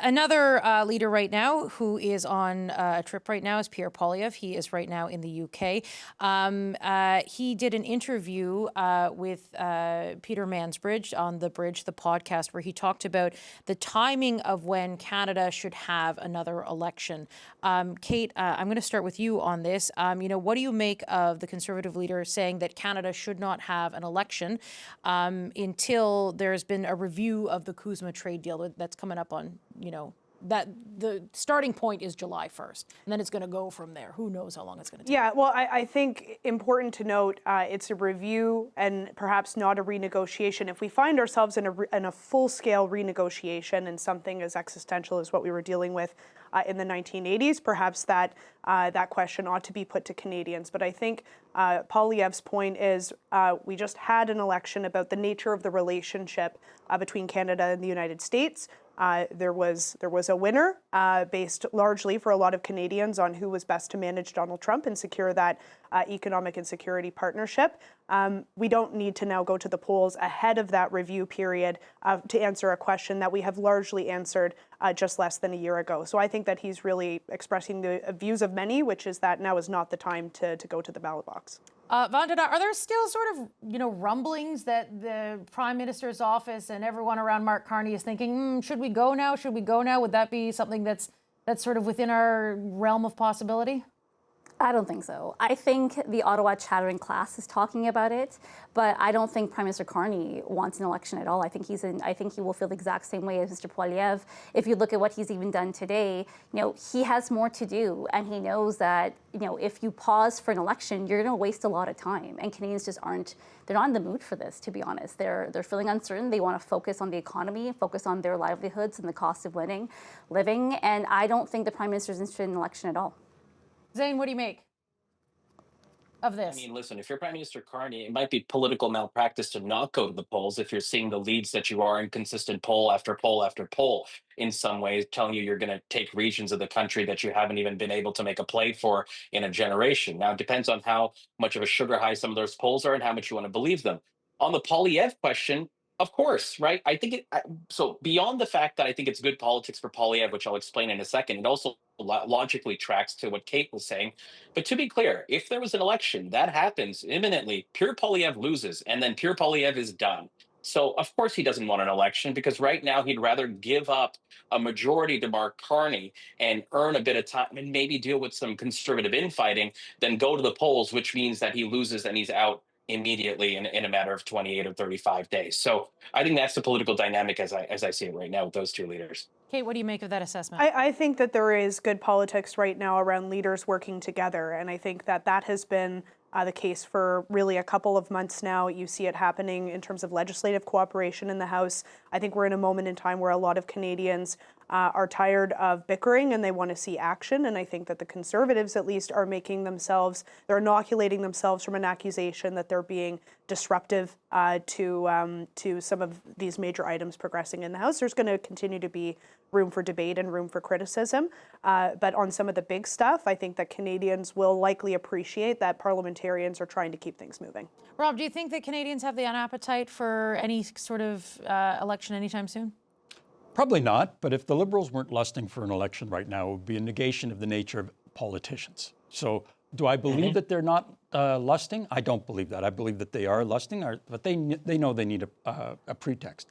Another leader right now who is on a trip right now is Pierre Poilievre. He is right now in the UK. He did an interview with Peter Mansbridge on The Bridge, the podcast, where he talked about the timing of when Canada should have another election. Kate, I'm going to start with you on this. What do you make of the Conservative leader saying that Canada should not have an election until there's been a review of the CUSMA trade deal that's coming up on, that the starting point is July 1st, and then it's going to go from there. Who knows how long it's going to take? Yeah, well, I think important to note, it's a review and perhaps not a renegotiation. If we find ourselves in a full-scale renegotiation and something as existential as what we were dealing with in the 1980s, perhaps that question ought to be put to Canadians. But I think Poilievre's point is we just had an election about the nature of the relationship between Canada and the United States. There was a winner based largely for a lot of Canadians on who was best to manage Donald Trump and secure that economic and security partnership. We don't need to now go to the polls ahead of that review period to answer a question that we have largely answered just less than a year ago. So I think that he's really expressing the views of many, which is that now is not the time to go to the ballot box. Vandana, are there still sort of, rumblings that the Prime Minister's office and everyone around Mark Carney is thinking, should we go now? Should we go now? Would that be something that's sort of within our realm of possibility? I don't think so. I think the Ottawa chattering class is talking about it, but I don't think Prime Minister Carney wants an election at all. I think he will feel the exact same way as Mr. Poilievre. If you look at what he's even done today, he has more to do, and he knows that, if you pause for an election, you're going to waste a lot of time. And Canadians just they're not in the mood for this, to be honest. They're feeling uncertain. They want to focus on the economy, focus on their livelihoods and the cost of living, and I don't think the Prime Minister is interested in an election at all. Zane, what do you make of this? I mean, listen, if you're Prime Minister Carney, it might be political malpractice to not go to the polls if you're seeing the leads that you are in consistent poll after poll after poll in some ways, telling you you're going to take regions of the country that you haven't even been able to make a play for in a generation. Now, it depends on how much of a sugar high some of those polls are and how much you want to believe them. On the Poilievre question, of course, right? I think so beyond the fact that I think it's good politics for Poilievre, which I'll explain in a second, it also logically tracks to what Kate was saying. But to be clear, if there was an election that happens imminently, Pierre Poilievre loses, and then Pierre Poilievre is done. So of course he doesn't want an election, because right now he'd rather give up a majority to Mark Carney and earn a bit of time and maybe deal with some conservative infighting than go to the polls, which means that he loses and he's out immediately in a matter of 28 or 35 days. So I think that's the political dynamic as I see it right now with those two leaders. Kate, what do you make of that assessment? I think that there is good politics right now around leaders working together, and I think that has been the case for really a couple of months now. You see it happening in terms of legislative cooperation in the House. I think we're in a moment in time where a lot of Canadians are tired of bickering and they want to see action. And I think that the Conservatives, at least, are they're inoculating themselves from an accusation that they're being disruptive to some of these major items progressing in the House. There's going to continue to be room for debate and room for criticism. But on some of the big stuff, I think that Canadians will likely appreciate that parliamentarians are trying to keep things moving. Rob, do you think that Canadians have the appetite for any sort of election anytime soon? Probably not, but if the Liberals weren't lusting for an election right now, it would be a negation of the nature of politicians. So do I believe that they're not lusting? I don't believe that. I believe that they are lusting, but they know they need a pretext.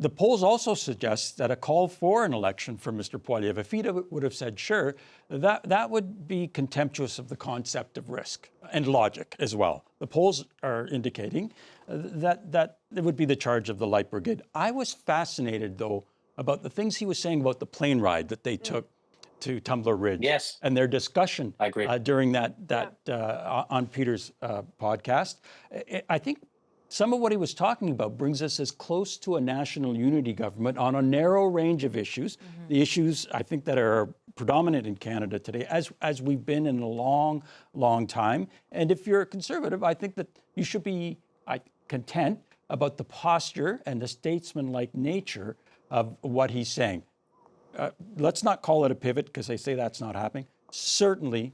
The polls also suggest that a call for an election for Mr. Poilievre, if he would have said sure, that would be contemptuous of the concept of risk and logic as well. The polls are indicating that it would be the charge of the Light Brigade. I was fascinated, though, about the things he was saying about the plane ride that they took to Tumbler Ridge. Yes. And their discussion I agree. During that on Peter's podcast. I think some of what he was talking about brings us as close to a national unity government on a narrow range of issues, the issues I think that are predominant in Canada today, as we've been in a long, long time. And if you're a Conservative, I think that you should be content about the posture and the statesman-like nature of what he's saying. Let's not call it a pivot, because they say that's not happening. Certainly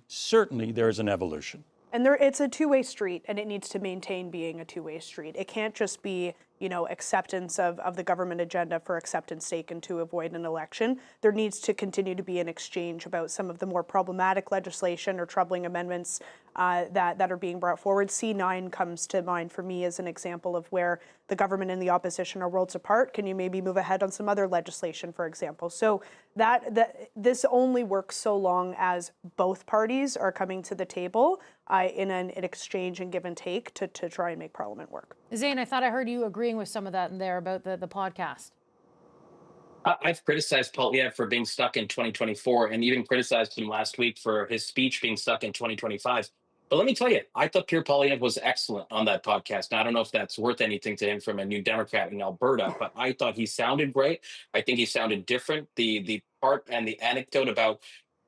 there is an evolution. And it's a two-way street, and it needs to maintain being a two-way street. It can't just be acceptance of the government agenda for acceptance sake and to avoid an election. There needs to continue to be an exchange about some of the more problematic legislation or troubling amendments that are being brought forward. C9 comes to mind for me as an example of where the government and the opposition are worlds apart. Can you maybe move ahead on some other legislation, for example? So that this only works so long as both parties are coming to the table in an exchange and give and take to try and make Parliament work. Zane, I thought I heard you agreeing with some of that in there about the podcast. I've criticized Poilievre for being stuck in 2024 and even criticized him last week for his speech being stuck in 2025. But let me tell you, I thought Pierre Poilievre was excellent on that podcast. Now, I don't know if that's worth anything to him from a New Democrat in Alberta, but I thought he sounded great. I think he sounded different. The part and the anecdote about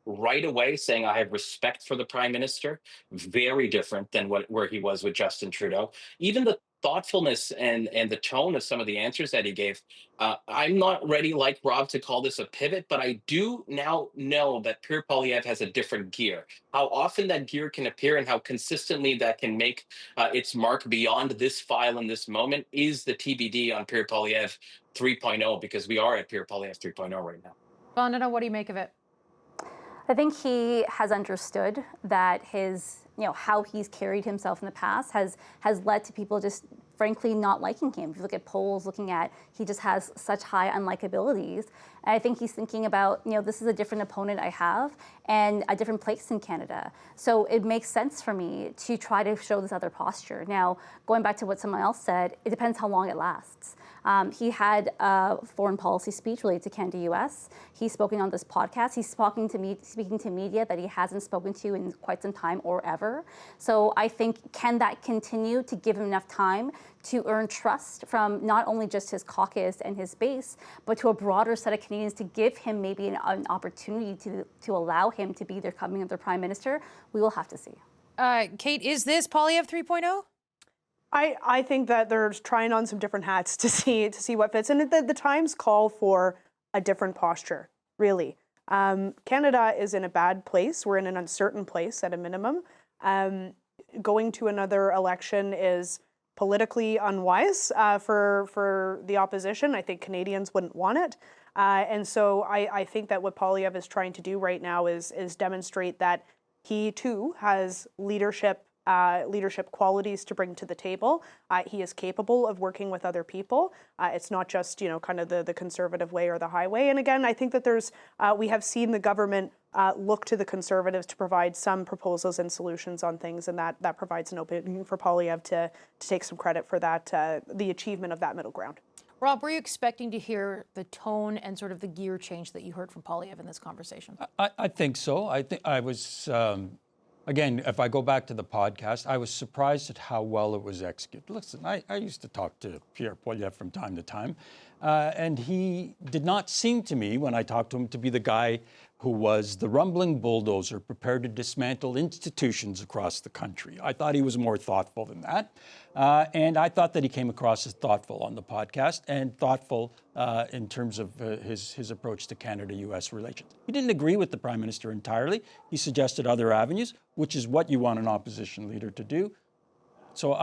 right away saying I have respect for the prime minister, very different than where he was with Justin Trudeau. Even the thoughtfulness and the tone of some of the answers that he gave. I'm not ready, like Rob, to call this a pivot, but I do now know that Pierre Poilievre has a different gear. How often that gear can appear and how consistently that can make its mark beyond this file in this moment is the TBD on Pierre Poilievre 3.0, because we are at Pierre Poilievre 3.0 right now. Vandana, what do you make of it? I think he has understood that his, how he's carried himself in the past has led to people just frankly not liking him. If you look at polls, looking at, he just has such high unlikabilities. And I think he's thinking about, this is a different opponent I have and a different place in Canada. So it makes sense for me to try to show this other posture. Now, going back to what someone else said, it depends how long it lasts. He had a foreign policy speech related to Canada-US. He's spoken on this podcast. He's speaking to media that he hasn't spoken to in quite some time or ever. So I think, can that continue to give him enough time to earn trust from not only just his caucus and his base, but to a broader set of Canadians to give him maybe an opportunity to allow him to be their coming of their prime minister? We will have to see. Kate, is this Poilievre 3.0? I think that they're trying on some different hats to see what fits, and the times call for a different posture. Really, Canada is in a bad place. We're in an uncertain place at a minimum. Going to another election is politically unwise for the opposition. I think Canadians wouldn't want it, and so I think that what Poilievre is trying to do right now is demonstrate that he too has leadership qualities to bring to the table. He is capable of working with other people. It's not just, kind of the conservative way or the highway. And again, I think that we have seen the government look to the Conservatives to provide some proposals and solutions on things, and that provides an opening for Poilievre to take some credit for that, the achievement of that middle ground. Rob, were you expecting to hear the tone and sort of the gear change that you heard from Poilievre in this conversation? I think so. I think I was... Again, if I go back to the podcast, I was surprised at how well it was executed. Listen, I used to talk to Pierre Poilievre from time to time, and he did not seem to me, when I talked to him, to be the guy who was the rumbling bulldozer prepared to dismantle institutions across the country. I thought he was more thoughtful than that, and I thought that he came across as thoughtful on the podcast and thoughtful in terms of his approach to Canada-US relations. He didn't agree with the Prime Minister entirely. He suggested other avenues, which is what you want an opposition leader to do. So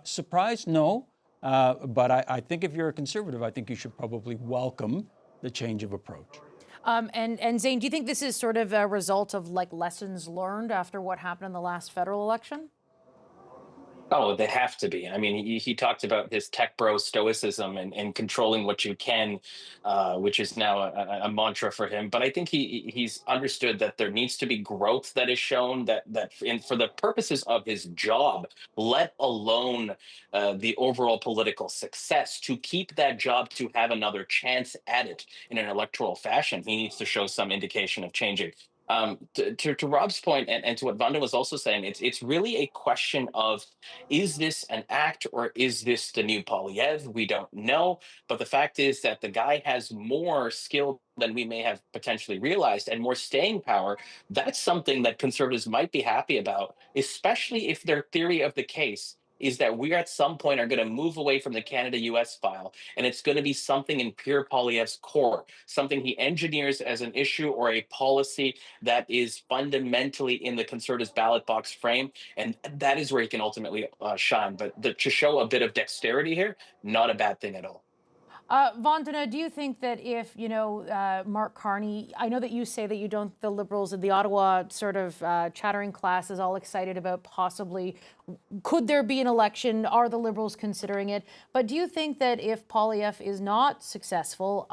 surprised, no, but I think if you're a Conservative, I think you should probably welcome the change of approach. And Zane, do you think this is sort of a result of lessons learned after what happened in the last federal election? Oh, they have to be. I mean, he talked about his tech bro stoicism and controlling what you can, which is now a mantra for him. But I think he's understood that there needs to be growth that is shown for the purposes of his job, let alone the overall political success. To keep that job, to have another chance at it in an electoral fashion, he needs to show some indication of changing. To Rob's point, and to what Vanda was also saying, it's really a question of, is this an act or is this the new Poilievre? We don't know. But the fact is that the guy has more skill than we may have potentially realized and more staying power. That's something that Conservatives might be happy about, especially if their theory of the case is that we at some point are going to move away from the Canada-US file, and it's going to be something in Pierre Poilievre's court, something he engineers as an issue or a policy that is fundamentally in the Conservatives' ballot box frame, and that is where he can ultimately shine. But to show a bit of dexterity here, not a bad thing at all. Vandana, do you think that if, Mark Carney, I know that you say that you don't, the Liberals in the Ottawa sort of chattering class is all excited about possibly, could there be an election? Are the Liberals considering it? But do you think that if Poilievre is not successful,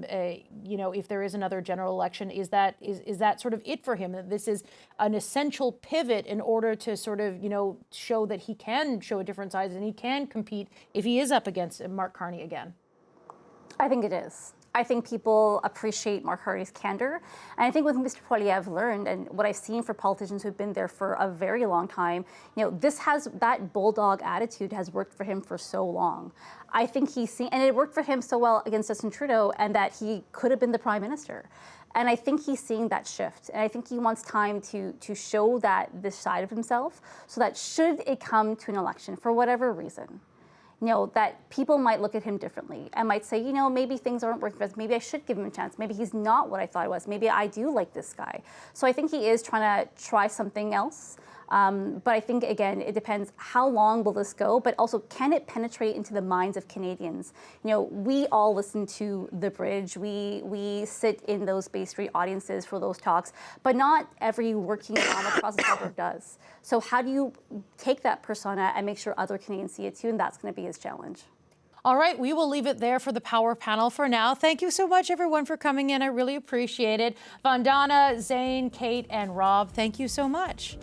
if there is another general election, is that sort of it for him? That this is an essential pivot in order to sort of, show that he can show a different side and he can compete if he is up against Mark Carney again? I think it is. I think people appreciate Mark Carney's candor. And I think what Mr. Poilievre learned, and what I've seen for politicians who've been there for a very long time, that bulldog attitude has worked for him for so long. I think he's seen, and it worked for him so well against Justin Trudeau, and that he could have been the prime minister. And I think he's seeing that shift. And I think he wants time to show this side of himself, so that should it come to an election, for whatever reason, that people might look at him differently and might say, maybe things aren't working for us. Maybe I should give him a chance. Maybe he's not what I thought he was. Maybe I do like this guy. So I think he is trying to try something else. But I think, again, it depends how long will this go, but also can it penetrate into the minds of Canadians? We all listen to The Bridge. We sit in those Bay Street audiences for those talks, but not every working mom across the suburb does. So how do you take that persona and make sure other Canadians see it too? And that's going to be his challenge. All right, we will leave it there for the Power Panel for now. Thank you so much, everyone, for coming in. I really appreciate it. Vandana, Zane, Kate, and Rob, thank you so much.